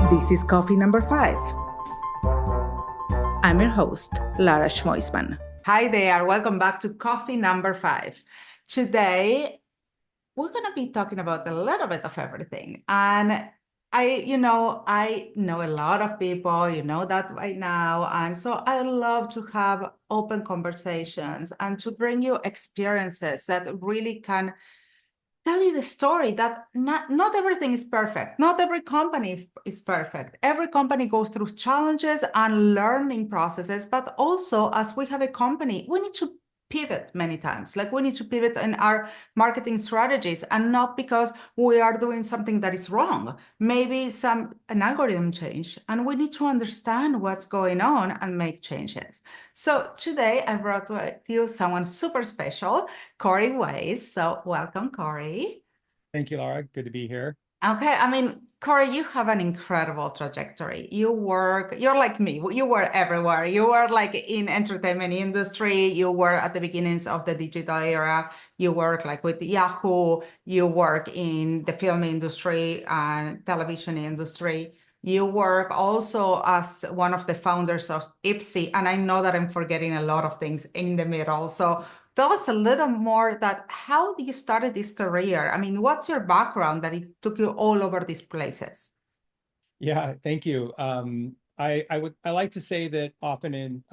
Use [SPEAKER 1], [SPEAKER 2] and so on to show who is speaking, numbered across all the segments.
[SPEAKER 1] This is coffee number 5. I'm your host, Lara Schmoisman. Hi there, welcome back to coffee number 5. Today, we're going to be talking about a little bit of everything. And I know a lot of people, you know that right now. And so I love to have open conversations and to bring you experiences that really can tell you the story that not everything is perfect. Not every company is perfect. Every company goes through challenges and learning processes, but also as we have a company, we need to pivot many times. Like we need to pivot in our marketing strategies, and not because we are doing something that is wrong. Maybe an algorithm change, and we need to understand what's going on and make changes. So today I brought to you someone super special, Corey Weiss. So welcome, Corey.
[SPEAKER 2] Thank you, Laura. Good to be here.
[SPEAKER 1] Okay, I mean, Corey, you have an incredible trajectory. You're like me. You were everywhere. You were like in entertainment industry. You were at the beginnings of the digital era. You work like with Yahoo. You work in the film industry and television industry. You work also as one of the founders of Ipsy. And I know that I'm forgetting a lot of things in the middle. So tell us a little more that how you started this career. I mean, what's your background that it took you all over these places?
[SPEAKER 2] Yeah, thank you. I like to say that often in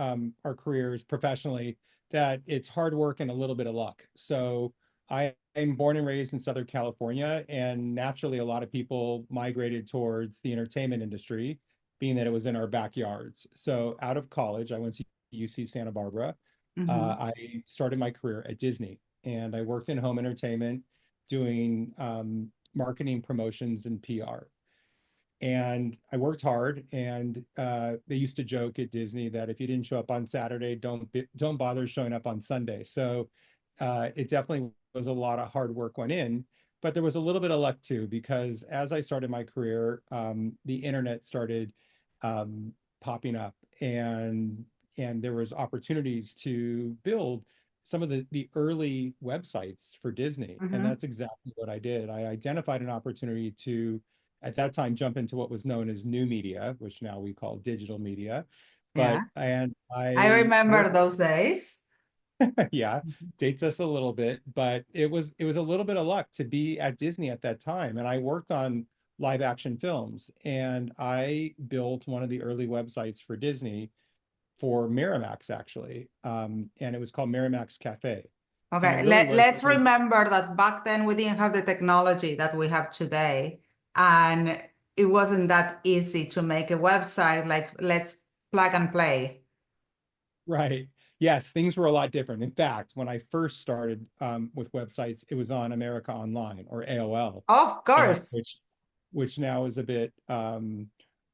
[SPEAKER 2] our careers professionally that it's hard work and a little bit of luck. So I am born and raised in Southern California, and naturally a lot of people migrated towards the entertainment industry, being that it was in our backyards. So out of college, I went to UC Santa Barbara.
[SPEAKER 1] Mm-hmm.
[SPEAKER 2] I started my career at Disney, and I worked in home entertainment doing marketing, promotions, and PR. And I worked hard, and they used to joke at Disney that if you didn't show up on Saturday, don't bother showing up on Sunday. So it definitely was a lot of hard work went in, but there was a little bit of luck too, because as I started my career, the internet started popping up, and there was opportunities to build some of the early websites for Disney, and
[SPEAKER 1] Mm-hmm.
[SPEAKER 2] that's exactly what I did. I identified an opportunity to at that time jump into what was known as new media, which now we call digital media.
[SPEAKER 1] Yeah,
[SPEAKER 2] But and
[SPEAKER 1] I
[SPEAKER 2] I
[SPEAKER 1] remember
[SPEAKER 2] worked,
[SPEAKER 1] those days.
[SPEAKER 2] yeah,
[SPEAKER 1] Mhm.
[SPEAKER 2] dates us a little bit, but it was a little bit of luck to be at Disney at that time. And I worked on live action films, and I built one of the early websites for Disney for Miramax actually. And it was called Miramax Cafe. And it
[SPEAKER 1] Okay,
[SPEAKER 2] really was
[SPEAKER 1] let's remember that back then we didn't have the technology that we have today. And it wasn't that easy to make a website like let's plug and play.
[SPEAKER 2] right. Yes, things were a lot different. In fact, when I first started with websites, it was on America Online, or AOL,
[SPEAKER 1] Of
[SPEAKER 2] and
[SPEAKER 1] course.
[SPEAKER 2] which now is a bit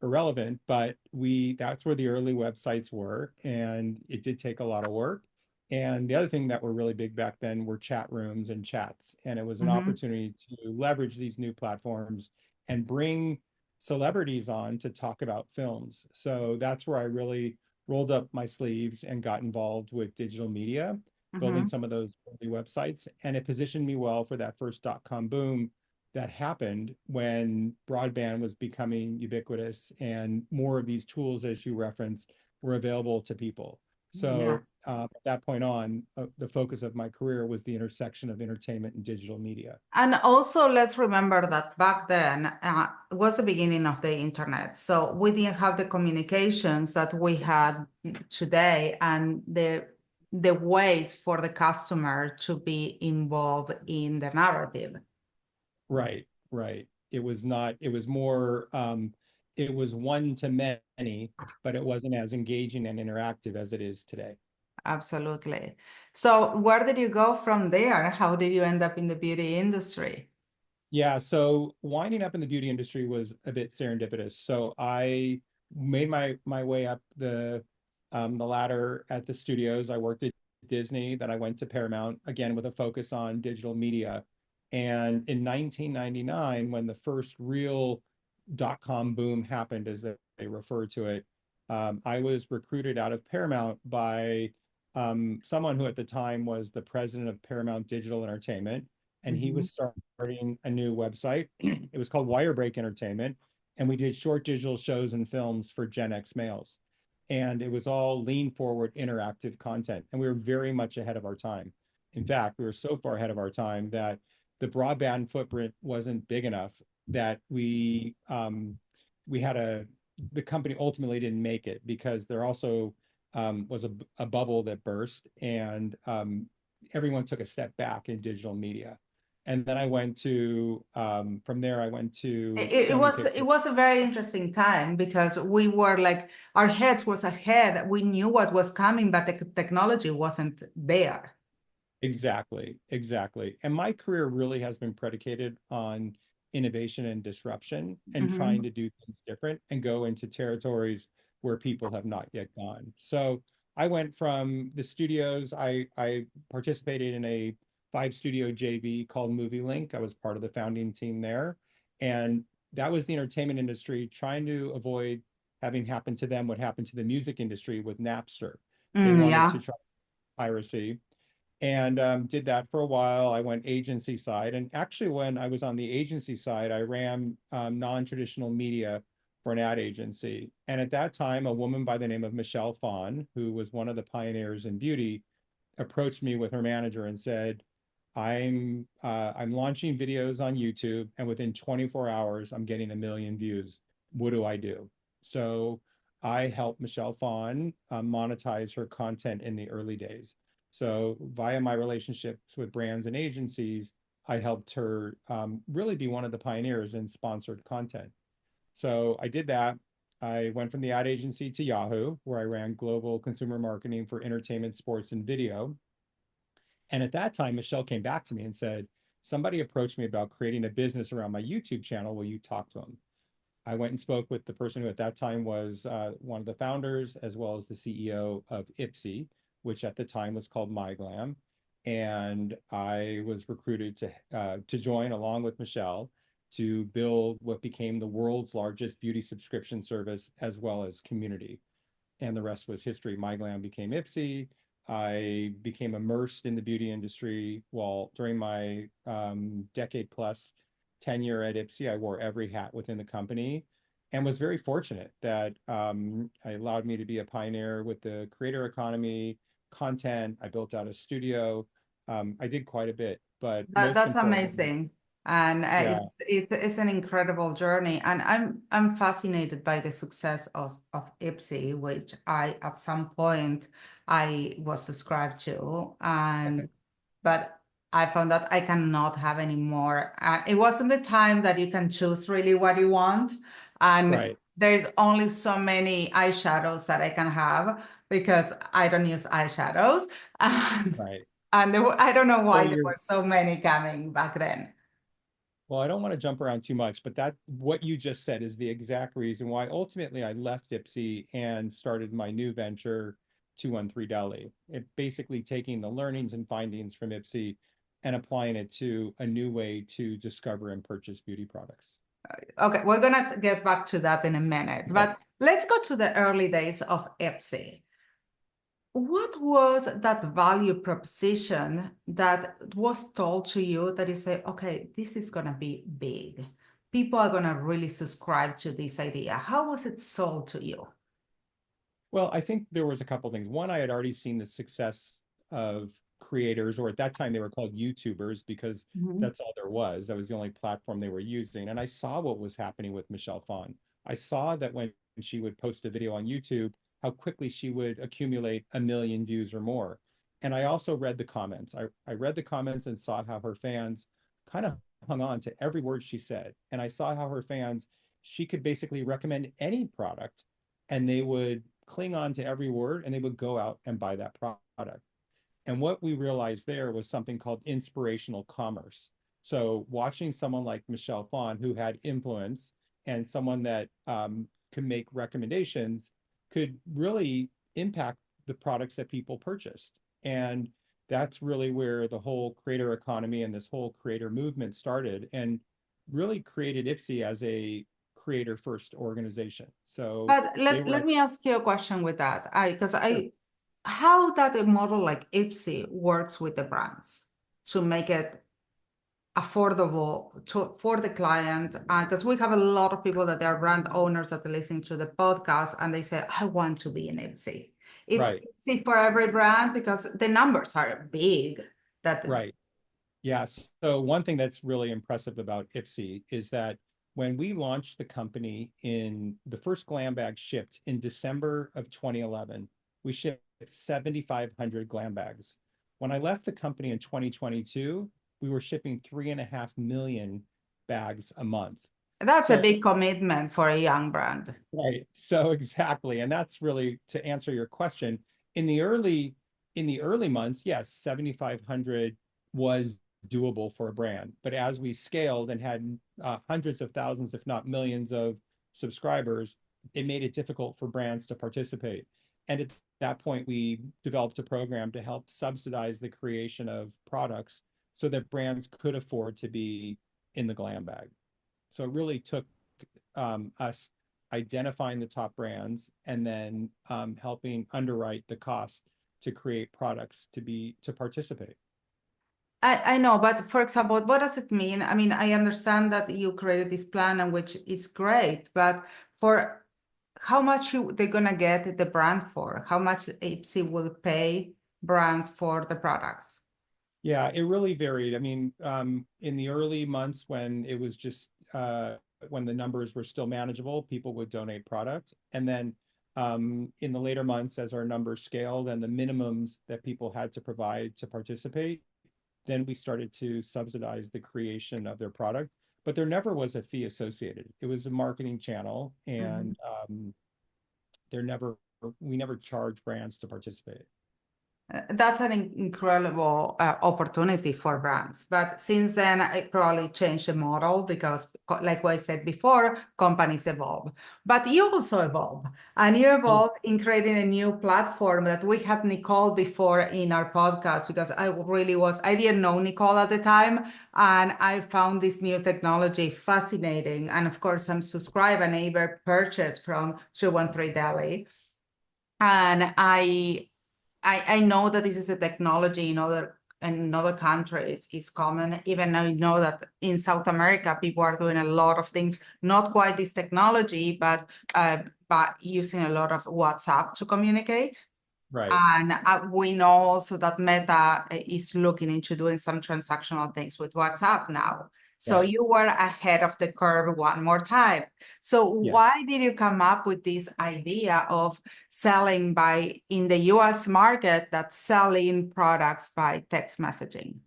[SPEAKER 2] irrelevant, but we that's where the early websites were, and it did take a lot of work. And the other thing that were really big back then were chat rooms and chats, and it was an
[SPEAKER 1] Mhm.
[SPEAKER 2] opportunity to leverage these new platforms and bring celebrities on to talk about films. So that's where I really rolled up my sleeves and got involved with digital media, building
[SPEAKER 1] Mhm.
[SPEAKER 2] some of those early websites. And it positioned me well for that first dot-com boom that happened when broadband was becoming ubiquitous and more of these tools, as you referenced, were available to people.
[SPEAKER 1] Yeah.
[SPEAKER 2] So at that point on, the focus of my career was the intersection of entertainment and digital media.
[SPEAKER 1] And also, let's remember that back then was the beginning of the internet. So we didn't have the communications that we had today, and the ways for the customer to be involved in the narrative.
[SPEAKER 2] Right, right. It was not, it was more, it was one to many, but it wasn't as engaging and interactive as it is today.
[SPEAKER 1] Absolutely. So where did you go from there? How did you end up in the beauty industry?
[SPEAKER 2] Yeah, so winding up in the beauty industry was a bit serendipitous. So I made my way up the ladder at the studios. I worked at Disney, then I went to Paramount again with a focus on digital media. And in 1999, when the first real dot-com boom happened, as they refer to it, I was recruited out of Paramount by someone who at the time was the president of Paramount Digital Entertainment, and he
[SPEAKER 1] Mhm.
[SPEAKER 2] was starting a new website. It was called Wirebreak Entertainment, and we did short digital shows and films for Gen X males. And it was all lean forward interactive content. And we were very much ahead of our time. In fact, we were so far ahead of our time that the broadband footprint wasn't big enough that we had the company ultimately didn't make it because there also was a bubble that burst, and everyone took a step back in digital media. And then I went to from there I went to Sony
[SPEAKER 1] It
[SPEAKER 2] Pictures.
[SPEAKER 1] was a very interesting time because we were like our heads was ahead. We knew what was coming, but the technology wasn't there.
[SPEAKER 2] Exactly, exactly. And my career really has been predicated on innovation and disruption and trying
[SPEAKER 1] Mhm.
[SPEAKER 2] to do things different and go into territories where people have not yet gone. So I went from the studios, I participated in a 5 studio JV called Movie Link. I was part of the founding team there. And that was the entertainment industry trying to avoid having happened to them what happened to the music industry with Napster. They wanted to
[SPEAKER 1] Yeah.
[SPEAKER 2] try piracy and did that for a while. I went agency side. And actually, when I was on the agency side, I ran non-traditional media for an ad agency. And at that time, a woman by the name of Michelle Phan, who was one of the pioneers in beauty, approached me with her manager and said, I'm launching videos on YouTube, and within 24 hours, I'm getting 1 million views. What do I do? So I helped Michelle Phan monetize her content in the early days. So via my relationships with brands and agencies, I helped her really be one of the pioneers in sponsored content. So I did that. I went from the ad agency to Yahoo, where I ran global consumer marketing for entertainment, sports, and video. And at that time, Michelle came back to me and said, somebody approached me about creating a business around my YouTube channel. Will you talk to them? I went and spoke with the person who at that time was one of the founders, as well as the CEO of Ipsy, which at the time was called MyGlam. And I was recruited to join along with Michelle to build what became the world's largest beauty subscription service, as well as community, and the rest was history. MyGlam became Ipsy. I became immersed in the beauty industry while during my decade plus tenure at Ipsy, I wore every hat within the company and was very fortunate that it allowed me to be a pioneer with the creator economy, content. I built out a studio. I did quite a bit, but most
[SPEAKER 1] That's
[SPEAKER 2] importantly,
[SPEAKER 1] amazing. And
[SPEAKER 2] yeah,
[SPEAKER 1] it's an incredible journey. And I'm fascinated by the success of Ipsy, which I at some point I was subscribed to. And but I found that I cannot have any more. It wasn't the time that you can choose really what you want. And
[SPEAKER 2] right,
[SPEAKER 1] there's only so many eyeshadows that I can have because I don't use eyeshadows.
[SPEAKER 2] right.
[SPEAKER 1] And I don't know
[SPEAKER 2] Well,
[SPEAKER 1] why there
[SPEAKER 2] you're
[SPEAKER 1] were so many coming back then.
[SPEAKER 2] Well, I don't want to jump around too much, but that what you just said is the exact reason why ultimately I left Ipsy and started my new venture, 213 Deli. It basically taking the learnings and findings from Ipsy and applying it to a new way to discover and purchase beauty products.
[SPEAKER 1] Okay, we're gonna get back to that in a minute,
[SPEAKER 2] Okay.
[SPEAKER 1] but let's go to the early days of Ipsy. What was that value proposition that was told to you that you say, okay, this is gonna be big. People are gonna really subscribe to this idea. How was it sold to you?
[SPEAKER 2] Well, I think there was a couple things. One, I had already seen the success of creators, or at that time they were called YouTubers because
[SPEAKER 1] Mhm.
[SPEAKER 2] that's all there was. That was the only platform they were using. And I saw what was happening with Michelle Phan. I saw that when she would post a video on YouTube, how quickly she would accumulate 1 million views or more. And I also read the comments. I read the comments and saw how her fans kind of hung on to every word she said. And I saw how her fans, she could basically recommend any product and they would cling on to every word and they would go out and buy that product. And what we realized there was something called inspirational commerce. So watching someone like Michelle Phan, who had influence and someone that could make recommendations, could really impact the products that people purchased. And that's really where the whole creator economy and this whole creator movement started and really created Ipsy as a creator first organization. So
[SPEAKER 1] But
[SPEAKER 2] they
[SPEAKER 1] let
[SPEAKER 2] were at
[SPEAKER 1] me ask you a question with that. Because
[SPEAKER 2] sure.
[SPEAKER 1] how that a model like Ipsy works with the brands to make it affordable for the client, because we have a lot of people that are brand owners that are listening to the podcast and they say, I want to be an Ipsy. It's
[SPEAKER 2] Right,
[SPEAKER 1] easy for every brand because the numbers are big. That
[SPEAKER 2] right. Yes. So one thing that's really impressive about Ipsy is that when we launched the company in the first glam bag shipped in December of 2011, we shipped 7,500 glam bags. When I left the company in 2022, we were shipping 3.5 million bags a month.
[SPEAKER 1] that's a
[SPEAKER 2] So,
[SPEAKER 1] big commitment for a young brand.
[SPEAKER 2] right. So exactly. And that's really to answer your question. In the early in the early months, yes, 7,500 was doable for a brand. But as we scaled and had hundreds of thousands, if not millions of subscribers, it made it difficult for brands to participate. And at that point, we developed a program to help subsidize the creation of products so that brands could afford to be in the glam bag. So it really took us identifying the top brands and then helping underwrite the cost to create products to participate.
[SPEAKER 1] I know, but for example, what does it mean? I mean, I understand that you created this plan and which is great, but for how much they're gonna get the brand for? How much Ipsy will pay brands for the products?
[SPEAKER 2] Yeah, it really varied. I mean, in the early months when it was just when the numbers were still manageable, people would donate product. And then in the later months, as our numbers scaled and the minimums that people had to provide to participate, then we started to subsidize the creation of their product. But there never was a fee associated. It was a marketing channel,
[SPEAKER 1] Mhm.
[SPEAKER 2] and there never we never charge brands to participate.
[SPEAKER 1] That's an incredible opportunity for brands. But since then, it probably changed the model because, like I said before, companies evolve. But you also evolve, and you
[SPEAKER 2] Oh,
[SPEAKER 1] evolve in creating a new platform that we had Nicole before in our podcast because I didn't know Nicole at the time, and I found this new technology fascinating. And of course, I'm subscribed and able purchase from 213 Deli. And I know that this is a technology in other countries is common. Even I know that in South America, people are doing a lot of things, not quite this technology, but using a lot of WhatsApp to communicate.
[SPEAKER 2] right,
[SPEAKER 1] And we know also that Meta is looking into doing some transactional things with WhatsApp now. So
[SPEAKER 2] right.
[SPEAKER 1] you were ahead of the curve one more time. So
[SPEAKER 2] Yeah.
[SPEAKER 1] why did you come up with this idea of selling by in the US market that's selling products by text messaging?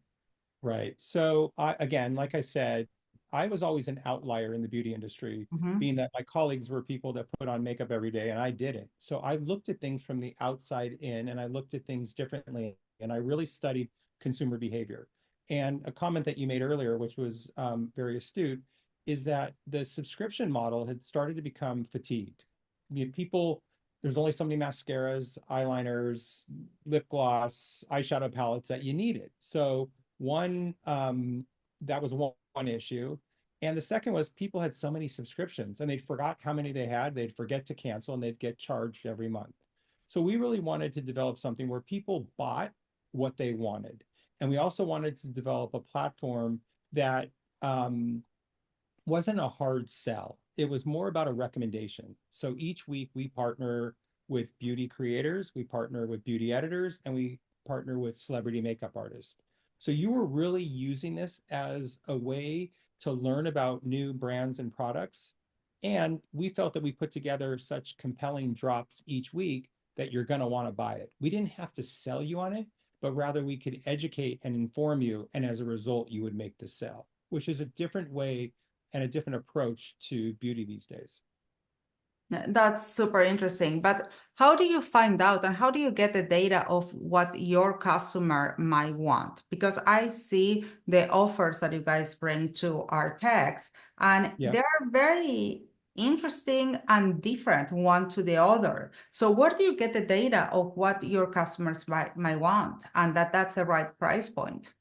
[SPEAKER 2] Right. So again, like I said, I was always an outlier in the beauty industry,
[SPEAKER 1] Mhm.
[SPEAKER 2] being that my colleagues were people that put on makeup every day and I didn't. So I looked at things from the outside in and I looked at things differently and I really studied consumer behavior. And a comment that you made earlier, which was very astute, is that the subscription model had started to become fatigued. I mean, people, there's only so many mascaras, eyeliners, lip gloss, eyeshadow palettes that you needed. So one, that was one issue. And the second was people had so many subscriptions and they forgot how many they had. They'd forget to cancel and they'd get charged every month. So we really wanted to develop something where people bought what they wanted. And we also wanted to develop a platform that wasn't a hard sell. It was more about a recommendation. So each week we partner with beauty creators, we partner with beauty editors, and we partner with celebrity makeup artists. So you were really using this as a way to learn about new brands and products. And we felt that we put together such compelling drops each week that you're going to want to buy it. We didn't have to sell you on it, but rather we could educate and inform you. And as a result, you would make the sale, which is a different way and a different approach to beauty these days.
[SPEAKER 1] That's super interesting. But how do you find out and how do you get the data of what your customer might want? Because I see the offers that you guys bring to our techs, and
[SPEAKER 2] Yeah,
[SPEAKER 1] they're very interesting and different one to the other. So where do you get the data of what your customers might want and that's the right price point?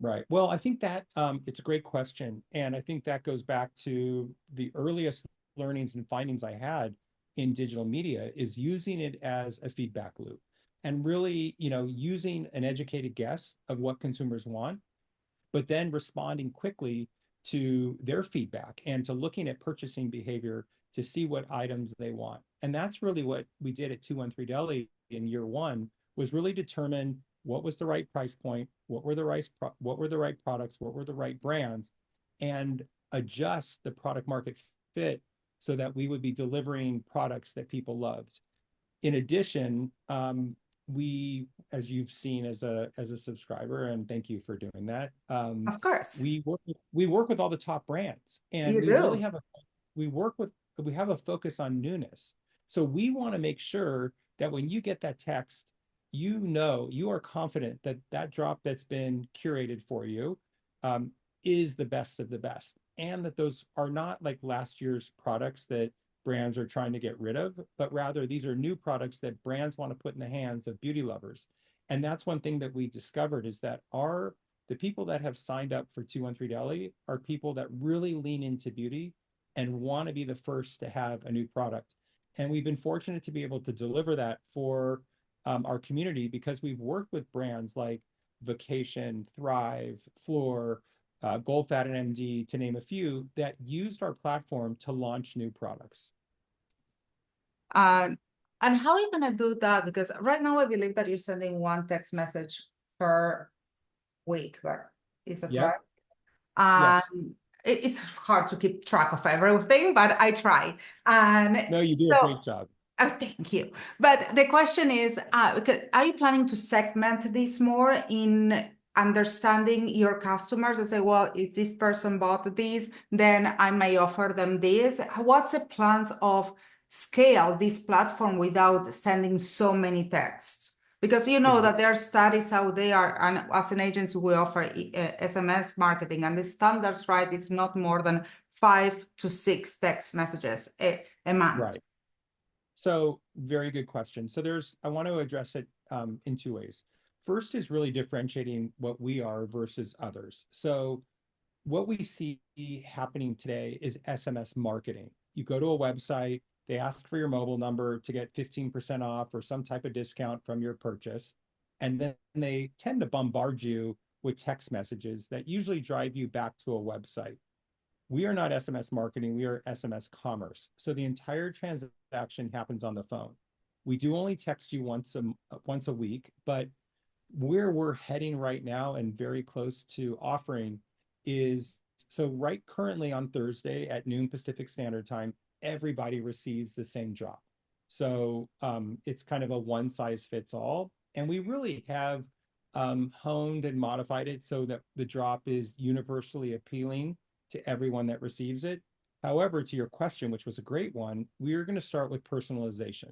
[SPEAKER 2] right. Well, I think that it's a great question. And I think that goes back to the earliest learnings and findings I had in digital media is using it as a feedback loop and really, using an educated guess of what consumers want but then responding quickly to their feedback and to looking at purchasing behavior to see what items they want. And that's really what we did at 213 Deli in year one, was really determine what was the right price point, what were the right products, what were the right brands, and adjust the product market fit so that we would be delivering products that people loved. In addition, we, as you've seen as a subscriber, and thank you for doing that,
[SPEAKER 1] Of course,
[SPEAKER 2] we work with all the top brands, and
[SPEAKER 1] you
[SPEAKER 2] we really
[SPEAKER 1] do.
[SPEAKER 2] have a we have a focus on newness. So we want to make sure that when you get that text, you know, you are confident that that drop that's been curated for you um, is the best of the best, and that those are not like last year's products that brands are trying to get rid of, but rather these are new products that brands want to put in the hands of beauty lovers. And that's one thing that we discovered, is that the people that have signed up for 213 Deli are people that really lean into beauty and want to be the first to have a new product. And we've been fortunate to be able to deliver that for our community, because we've worked with brands like Vacation, Thrive, Floor, Gold Fat and MD, to name a few, that used our platform to launch new products.
[SPEAKER 1] Uh, and how are you gonna do that? Because right now I believe that you're sending one text message per week, right? Is that
[SPEAKER 2] Yep.
[SPEAKER 1] right?
[SPEAKER 2] Yes.
[SPEAKER 1] It's hard to keep track of everything, but I try. And
[SPEAKER 2] No, you do a
[SPEAKER 1] so,
[SPEAKER 2] great job.
[SPEAKER 1] thank you. But the question is, because are you planning to segment this more in understanding your customers and say, well, if this person bought this, then I may offer them this? What's the plans of scale this platform without sending so many texts? Because you know
[SPEAKER 2] Ex-
[SPEAKER 1] that there are studies out there, and as an agency, we offer SMS marketing, and the standards, right, is not more than 5 to 6 text messages a month.
[SPEAKER 2] Right. So, very good question. So, I want to address it in two ways. First is really differentiating what we are versus others. So, what we see happening today is SMS marketing. You go to a website, they ask for your mobile number to get 15% off or some type of discount from your purchase. And then they tend to bombard you with text messages that usually drive you back to a website. We are not SMS marketing, we are SMS commerce. So the entire transaction happens on the phone. We do only text you once a week, but where we're heading right now and very close to offering is, so right currently on Thursday at noon Pacific Standard Time, everybody receives the same drop. So it's kind of a one size fits all. And we really have honed and modified it so that the drop is universally appealing to everyone that receives it. However, to your question, which was a great one, we are going to start with personalization.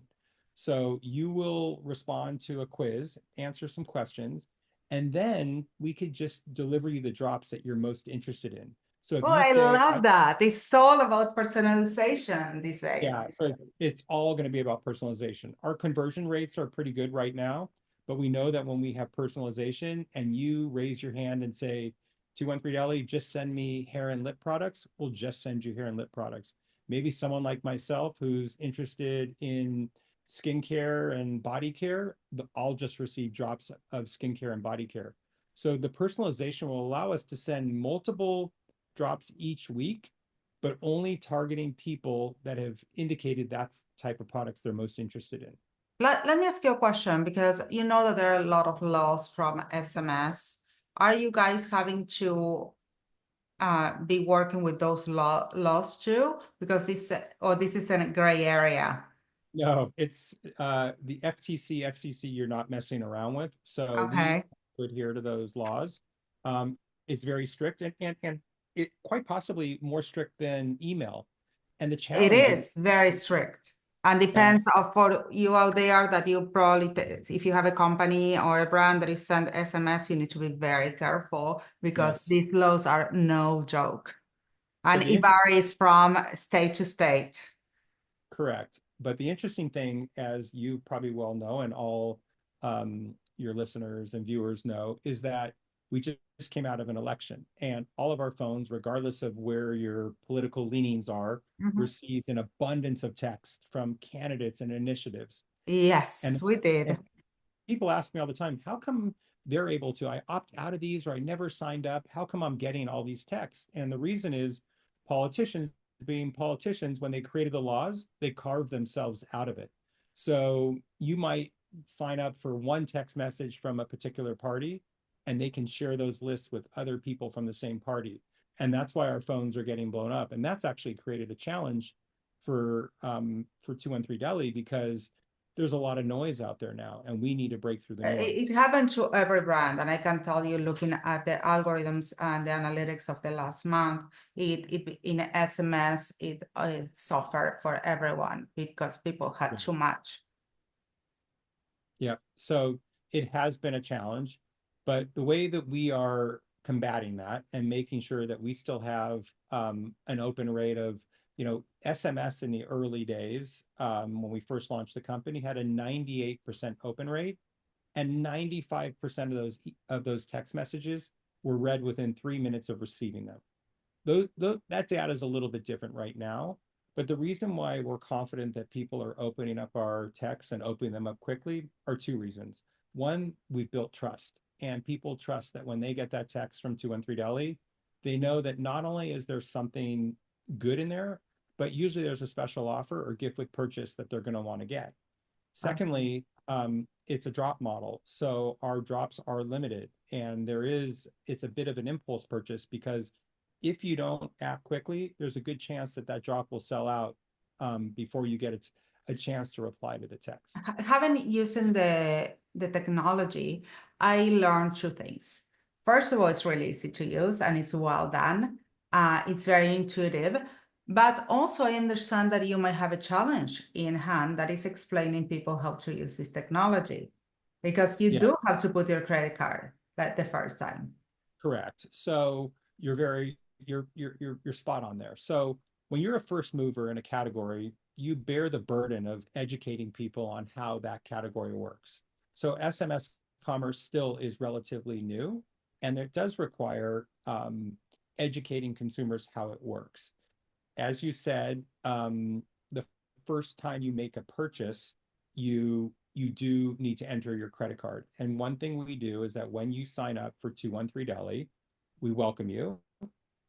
[SPEAKER 2] So you will respond to a quiz, answer some questions, and then we could just deliver you the drops that you're most interested in. So if
[SPEAKER 1] Oh,
[SPEAKER 2] you
[SPEAKER 1] I
[SPEAKER 2] say,
[SPEAKER 1] love that. It's all about personalization these days.
[SPEAKER 2] yeah, so it's all going to be about personalization. Our conversion rates are pretty good right now, but we know that when we have personalization and you raise your hand and say, 213 Deli, just send me hair and lip products, we'll just send you hair and lip products. Maybe someone like myself who's interested in skincare and body care, I'll just receive drops of skincare and body care. So the personalization will allow us to send multiple drops each week, but only targeting people that have indicated that's the type of products they're most interested in.
[SPEAKER 1] Let me ask you a question, because you know that there are a lot of laws from SMS. Are you guys having to be working with those laws too? Because this is a gray area.
[SPEAKER 2] No, it's the FTC, FCC, you're not messing around with. So we
[SPEAKER 1] Okay.
[SPEAKER 2] adhere to those laws. It's very strict, and it quite possibly more strict than email. And the
[SPEAKER 1] It
[SPEAKER 2] challenge is,
[SPEAKER 1] is very strict, and
[SPEAKER 2] yeah,
[SPEAKER 1] depends of for you out there that you probably if you have a company or a brand that you send SMS, you need to be very careful, because
[SPEAKER 2] yes.
[SPEAKER 1] these laws are no joke,
[SPEAKER 2] So
[SPEAKER 1] and
[SPEAKER 2] the
[SPEAKER 1] it
[SPEAKER 2] interest
[SPEAKER 1] varies from state to state.
[SPEAKER 2] Correct. But the interesting thing, as you probably well know, and all your listeners and viewers know, is that we just came out of an election, and all of our phones, regardless of where your political leanings are,
[SPEAKER 1] Mhm.
[SPEAKER 2] received an abundance of text from candidates and initiatives.
[SPEAKER 1] Yes,
[SPEAKER 2] And
[SPEAKER 1] we did.
[SPEAKER 2] and people ask me all the time, how come they're able to, I opt out of these or I never signed up. How come I'm getting all these texts? And the reason is politicians being politicians, when they created the laws, they carved themselves out of it. So you might sign up for one text message from a particular party, and they can share those lists with other people from the same party. And that's why our phones are getting blown up. And that's actually created a challenge for 213 Deli, because there's a lot of noise out there now, and we need to break through the
[SPEAKER 1] It
[SPEAKER 2] noise.
[SPEAKER 1] happened to every brand, and I can tell you, looking at the algorithms and the analytics of the last month, it in SMS it suffered for everyone because people had
[SPEAKER 2] Yeah.
[SPEAKER 1] too much.
[SPEAKER 2] Yeah. So it has been a challenge, but the way that we are combating that and making sure that we still have an open rate of, SMS in the early days, when we first launched the company, had a 98% open rate, and 95% of those text messages were read within 3 minutes of receiving them. That data is a little bit different right now, but the reason why we're confident that people are opening up our texts and opening them up quickly are two reasons. One, we've built trust, and people trust that when they get that text from 213 Deli, they know that not only is there something good in there, but usually there's a special offer or gift with purchase that they're going to want to get.
[SPEAKER 1] Absolutely.
[SPEAKER 2] Secondly, it's a drop model. So our drops are limited, and it's a bit of an impulse purchase, because if you don't act quickly, there's a good chance that that drop will sell out before you get a chance to reply to the text.
[SPEAKER 1] Having using the technology, I learned two things. First of all, it's really easy to use and it's well done. It's very intuitive, but also I understand that you might have a challenge in hand that is explaining people how to use this technology, because you
[SPEAKER 2] Yeah,
[SPEAKER 1] do have to put your credit card like the first time.
[SPEAKER 2] correct. So you're spot on there. So when you're a first mover in a category, you bear the burden of educating people on how that category works. So SMS commerce still is relatively new, and it does require educating consumers how it works. As you said, the first time you make a purchase, you do need to enter your credit card. And one thing we do is that when you sign up for 213 Deli, we welcome you.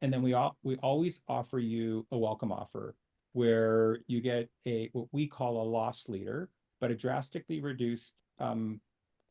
[SPEAKER 2] And then we always offer you a welcome offer where you get a what we call a loss leader, but a drastically reduced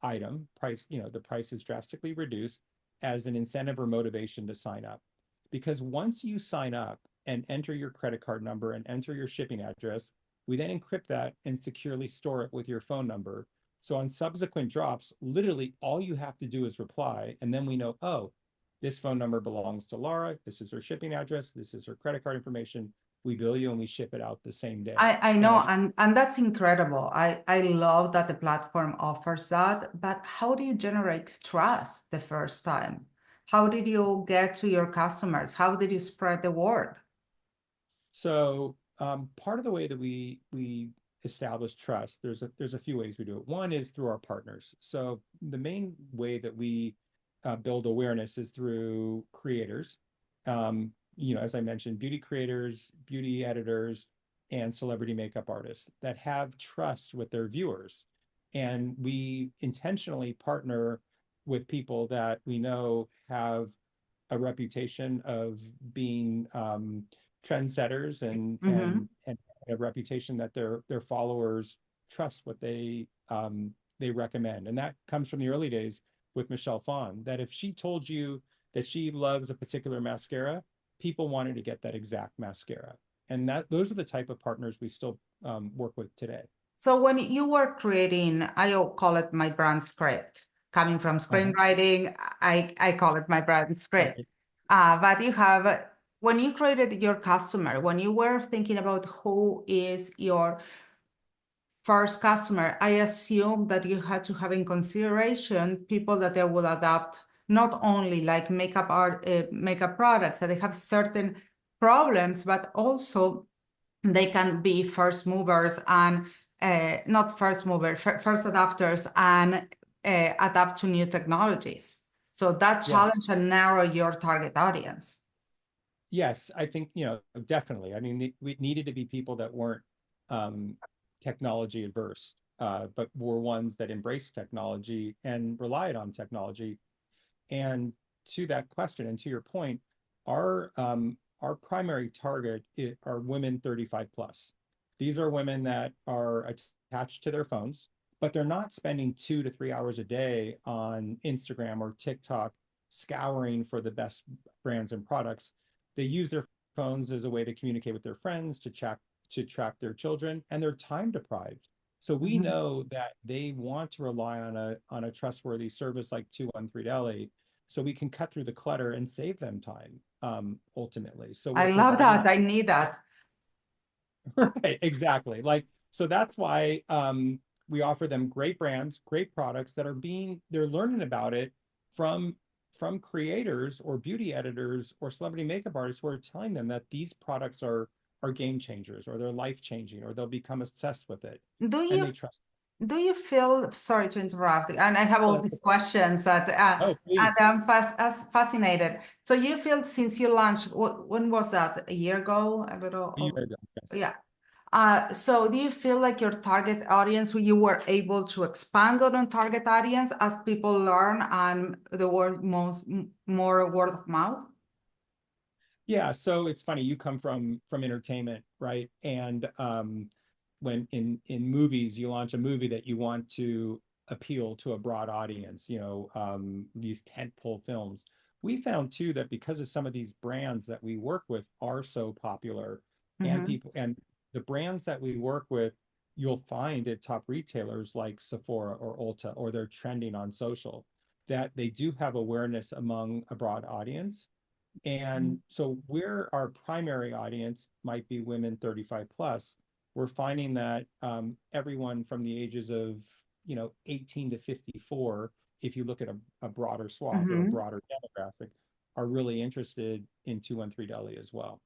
[SPEAKER 2] item price. The price is drastically reduced as an incentive or motivation to sign up. Because once you sign up and enter your credit card number and enter your shipping address, we then encrypt that and securely store it with your phone number. So on subsequent drops, literally all you have to do is reply, and then we know, oh, this phone number belongs to Lara. This is her shipping address. This is her credit card information. We bill you and we ship it out the same day.
[SPEAKER 1] I
[SPEAKER 2] And
[SPEAKER 1] know,
[SPEAKER 2] as
[SPEAKER 1] and that's incredible. I love that the platform offers that, but how do you generate trust the first time? How did you get to your customers? How did you spread the word?
[SPEAKER 2] So part of the way that we establish trust, there's a few ways we do it. One is through our partners. So the main way that we build awareness is through creators. As I mentioned, beauty creators, beauty editors, and celebrity makeup artists that have trust with their viewers. And we intentionally partner with people that we know have a reputation of being trendsetters, and
[SPEAKER 1] Mhm.
[SPEAKER 2] a reputation that their followers trust what they recommend. And that comes from the early days with Michelle Phan, that if she told you that she loves a particular mascara, people wanted to get that exact mascara. And those are the type of partners we still work with today.
[SPEAKER 1] So when you were creating, I call it my brand script. Coming from
[SPEAKER 2] Uh-huh.
[SPEAKER 1] screenwriting, I call it my brand script.
[SPEAKER 2] Right.
[SPEAKER 1] But you have, when you created your customer, when you were thinking about who is your first customer, I assume that you had to have in consideration people that they will adopt not only like makeup art, makeup products, that they have certain problems, but also they can be first movers and not first movers, first adapters and adapt to new technologies. So that
[SPEAKER 2] Yes.
[SPEAKER 1] challenge and narrow your target audience.
[SPEAKER 2] Yes, I think, definitely. I mean, we needed to be people that weren't um, technology adverse. but were ones that embraced technology and relied on technology. And to that question, and to your point, our primary target are women 35 plus. These are women that are attached to their phones, but they're not spending 2 to 3 hours a day on Instagram or TikTok scouring for the best brands and products. They use their phones as a way to communicate with their friends, to track their children, and they're time deprived. So we
[SPEAKER 1] Mhm.
[SPEAKER 2] know that they want to rely on a trustworthy service like 213 Deli, so we can cut through the clutter and save them time, ultimately. So
[SPEAKER 1] I
[SPEAKER 2] we're
[SPEAKER 1] love
[SPEAKER 2] providing
[SPEAKER 1] that.
[SPEAKER 2] that.
[SPEAKER 1] I need that.
[SPEAKER 2] Right, exactly. Like, so that's why we offer them great brands, great products that they're learning about it from creators or beauty editors or celebrity makeup artists who are telling them that these products are game changers, or they're life changing, or they'll become obsessed with it,
[SPEAKER 1] Do
[SPEAKER 2] and
[SPEAKER 1] you
[SPEAKER 2] they trust.
[SPEAKER 1] do you feel, sorry to interrupt, and I have
[SPEAKER 2] Oh,
[SPEAKER 1] all
[SPEAKER 2] that's
[SPEAKER 1] these
[SPEAKER 2] okay.
[SPEAKER 1] questions that
[SPEAKER 2] Oh,
[SPEAKER 1] and
[SPEAKER 2] please.
[SPEAKER 1] I'm fascinated. So you feel since you launched, when was that? A year ago? A little
[SPEAKER 2] A year
[SPEAKER 1] over,
[SPEAKER 2] ago, yes.
[SPEAKER 1] yeah. So do you feel like your target audience, you were able to expand on target audience as people learn and the word more word of mouth?
[SPEAKER 2] Yeah, so it's funny, you come from entertainment, right? And when in movies, you launch a movie that you want to appeal to a broad audience, these tentpole films. We found too that because of some of these brands that we work with are so popular, and
[SPEAKER 1] Mm-hmm.
[SPEAKER 2] people and the brands that we work with, you'll find at top retailers like Sephora or Ulta, or they're trending on social, that they do have awareness among a broad audience. And so where our primary audience might be women 35 plus, we're finding that everyone from the ages of, 18 to 54, if you look at a broader swath or a
[SPEAKER 1] Mm-hmm.
[SPEAKER 2] broader demographic, are really interested in 213 Deli as well.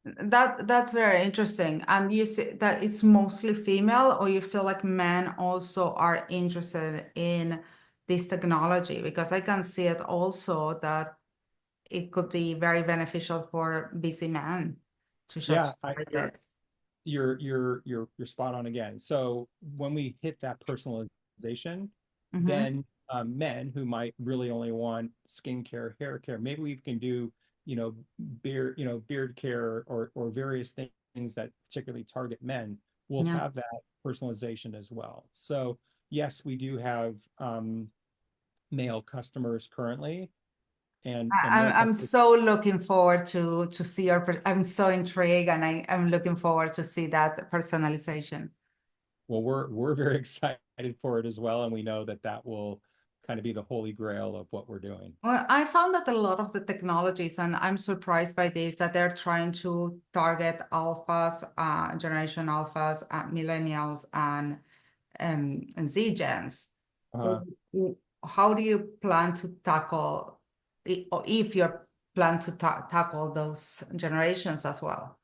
[SPEAKER 1] That's very interesting. And you say that it's mostly female, or you feel like men also are interested in this technology? Because I can see it also that it could be very beneficial for busy men to
[SPEAKER 2] Yeah,
[SPEAKER 1] just try
[SPEAKER 2] you're
[SPEAKER 1] this.
[SPEAKER 2] you're spot on again. So when we hit that personalization,
[SPEAKER 1] Mm-hmm.
[SPEAKER 2] then men who might really only want skincare, hair care, maybe we can do, beard care, or various things that particularly target men, will
[SPEAKER 1] Yeah.
[SPEAKER 2] have that personalization as well. So yes, we do have male customers currently, and male
[SPEAKER 1] I'm
[SPEAKER 2] customers.
[SPEAKER 1] so looking forward to see your. I'm so intrigued, and I'm looking forward to see that personalization.
[SPEAKER 2] Well, we're very excited for it as well, and we know that that will kind of be the holy grail of what we're doing.
[SPEAKER 1] Well, I found that a lot of the technologies, and I'm surprised by this, that they're trying to target alphas, generation alphas, millennials, and Z gens.
[SPEAKER 2] Uh,
[SPEAKER 1] W- How do you plan to tackle, or if you plan to tackle those generations as well?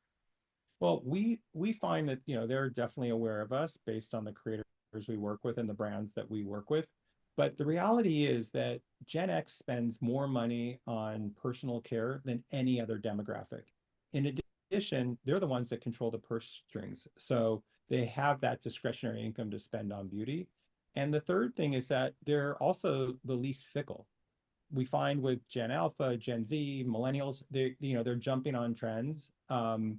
[SPEAKER 2] well, we find that they're definitely aware of us based on the creators we work with and the brands that we work with. But the reality is that Gen X spends more money on personal care than any other demographic. In addition, they're the ones that control the purse strings. So they have that discretionary income to spend on beauty. And the third thing is that they're also the least fickle. We find with Gen Alpha, Gen Z, millennials, they're jumping on trends, and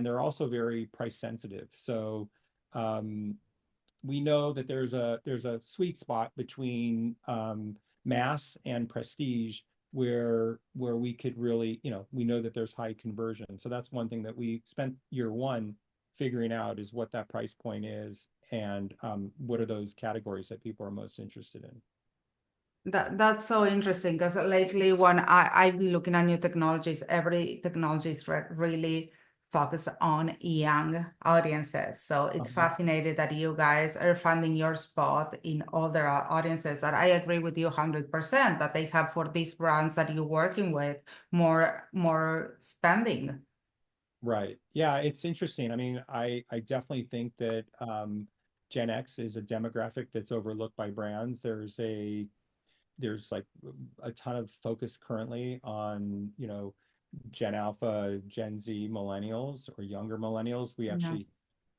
[SPEAKER 2] they're also very price sensitive. So um, we know that there's a sweet spot between mass and prestige, where we could really, we know that there's high conversion. So that's one thing that we spent year one figuring out, is what that price point is, and what are those categories that people are most interested in.
[SPEAKER 1] That's so interesting because lately when I've been looking at new technologies, every technology is really focused on young audiences. So it's
[SPEAKER 2] Um,
[SPEAKER 1] fascinating that you guys are finding your spot in other audiences. And I agree with you 100% that they have, for these brands that you're working with, more spending.
[SPEAKER 2] Right. Yeah, it's interesting. I mean, I definitely think that Gen X is a demographic that's overlooked by brands. There's like a ton of focus currently on, Gen Alpha, Gen Z millennials, or younger millennials. We
[SPEAKER 1] Yeah.
[SPEAKER 2] actually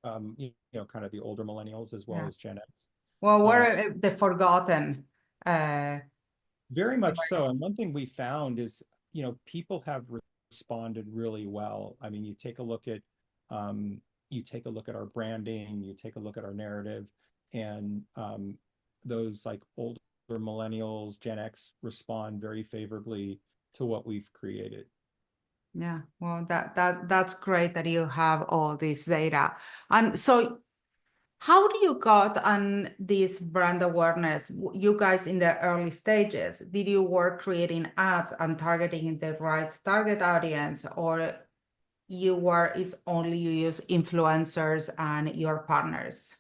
[SPEAKER 2] kind of the older millennials as well
[SPEAKER 1] Yeah.
[SPEAKER 2] as Gen X.
[SPEAKER 1] Well,
[SPEAKER 2] Uh,
[SPEAKER 1] we're the forgotten.
[SPEAKER 2] Very much so. And one thing we found is, people have responded really well. I mean, um, you take a look at our branding, you take a look at our narrative, and those like older millennials, Gen X respond very favorably to what we've created.
[SPEAKER 1] Yeah, well, that's great that you have all this data. And so how do you got on this brand awareness? You guys in the early stages, did you work creating ads and targeting the right target audience, or is only you use influencers and your partners?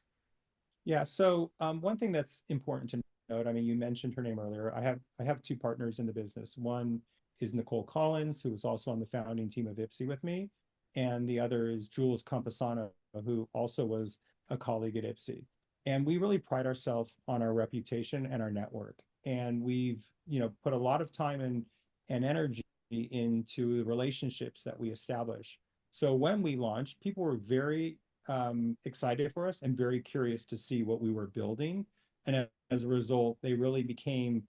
[SPEAKER 2] Yeah. So one thing that's important to note, I mean, you mentioned her name earlier. I have two partners in the business. One is Nicole Collins, who was also on the founding team of Ipsy with me, and the other is Jules Campesano, who also was a colleague at Ipsy. And we really pride ourselves on our reputation and our network. And we've, put a lot of time and energy into the relationships that we establish. So when we launched, people were very excited for us and very curious to see what we were building. And as a result, they really became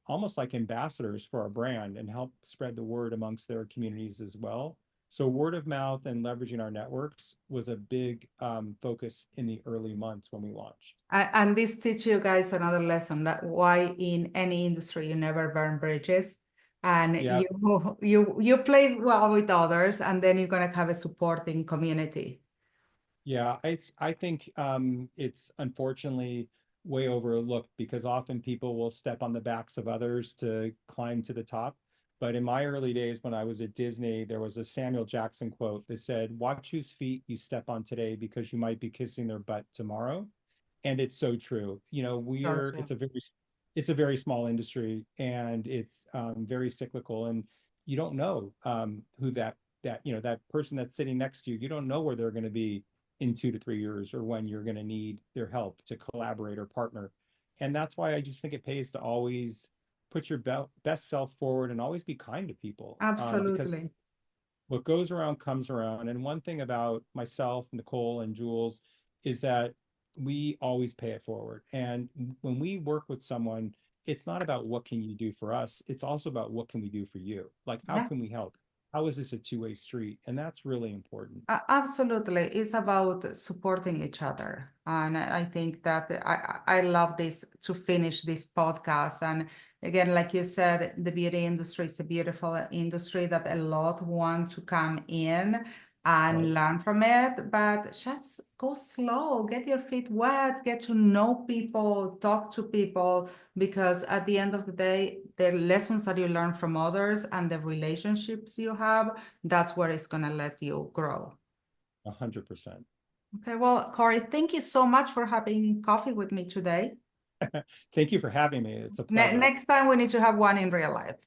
[SPEAKER 2] almost like ambassadors for our brand and helped spread the word amongst their communities as well. So word of mouth and leveraging our networks was a big focus in the early months when we launched.
[SPEAKER 1] And this teach you guys another lesson that why in any industry you never burn bridges, and
[SPEAKER 2] Yeah,
[SPEAKER 1] you play well with others, and then you're gonna have a supporting community.
[SPEAKER 2] yeah, I think it's unfortunately way overlooked because often people will step on the backs of others to climb to the top. But in my early days when I was at Disney, there was a Samuel Jackson quote that said, "Watch whose feet you step on today because you might be kissing their butt tomorrow." And it's so true.
[SPEAKER 1] So true.
[SPEAKER 2] It's a very small industry and it's very cyclical, and you don't know who that person that's sitting next to you, you don't know where they're going to be in 2 to 3 years or when you're going to need their help to collaborate or partner. And that's why I just think it pays to always put your best self forward and always be kind to people, because
[SPEAKER 1] Absolutely.
[SPEAKER 2] what goes around comes around. And one thing about myself, Nicole, and Jules is that we always pay it forward. And when we work with someone, it's not about what can you do for us, it's also about what can we do for you. Like, how
[SPEAKER 1] Yeah.
[SPEAKER 2] can we help? How is this a two-way street? And that's really important.
[SPEAKER 1] Absolutely. It's about supporting each other. And I think that I love this to finish this podcast. And again, like you said, the beauty industry is a beautiful industry that a lot want to come in
[SPEAKER 2] Right.
[SPEAKER 1] and learn from it, but just go slow, get your feet wet, get to know people, talk to people, because at the end of the day, the lessons that you learn from others and the relationships you have, that's where it's going to let you grow.
[SPEAKER 2] 100%.
[SPEAKER 1] Okay, well, Corey, thank you so much for having coffee with me today.
[SPEAKER 2] Thank you for having me. It's a pleasure.
[SPEAKER 1] Next time we need to have one in real life.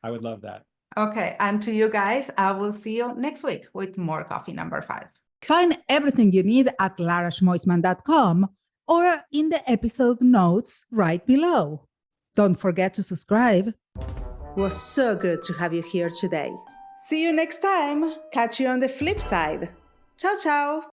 [SPEAKER 2] I would love that.
[SPEAKER 1] Okay, and to you guys, I will see you next week with more coffee number 5. Find everything you need at laraschmoisman.com or in the episode notes right below. Don't forget to subscribe. It was so good to have you here today. See you next time. Catch you on the flip side. Ciao, ciao.